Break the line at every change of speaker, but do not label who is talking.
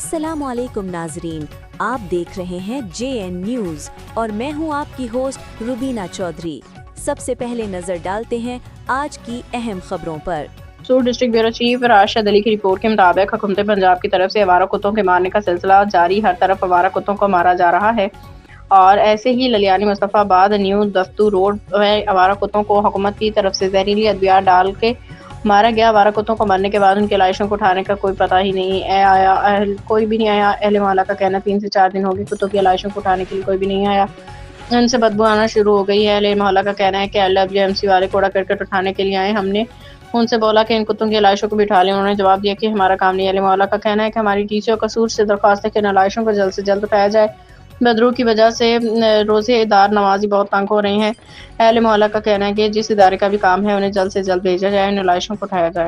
अस्सलाम वालेकुम नाजरीन, आप देख रहे हैं JN न्यूज और मैं हूं आपकी होस्ट रुबीना चौधरी। सबसे पहले नजर डालते हैं आज की अहम खबरों पर।
सूर district bureau chief Rashid Ali की रिपोर्ट के मुताबिक हुकूमत पंजाब की तरफ से आवारा कुत्तों के मारने का सिलसिला जारी, हर तरफ आवारा कुत्तों को मारा जा रहा है। और ऐसे ही ललियानी मुस्तफ़ाबाद न्यू दफ्तू रोड में आवारा कुत्तों को हुकूमत की तरफ से जहरीली अद्वियात डाल के मारा गया। आवारा कुत्तों को मरने के बाद उनकी लाशों को उठाने का कोई पता ही नहीं आया, कोई भी नहीं आया। अहले मोहल्ला का कहना 3 से 4 दिन हो गए कुत्तों की लाशों को उठाने के लिए कोई भी नहीं आया, उनसे बदबू आना शुरू हो गई है। अहले मोहल्ला का कहना है कि LFJMC वाले कूड़ा करकट उठाने के लिए आए, हमने उनसे बोला कि इन कुत्तों की लाशों को बिठा लें, उन्होंने जवाब दिया कि हमारा काम नहीं है। अहले मोहल्ला का कहना है कि हमारी टीचर कसूर से दरख्वास्त है कि इन लाशों को जल्द से जल्द उठाया जाए। बदरू की वजह से रोजेदार नमाजी बहुत तंग हो रहे हैं। अहले मोहल्ला का कहना है कि जिस इदारे का भी काम है उन्हें जल्द से जल्द भेजा जाए, इन लाशों को उठाया जाए।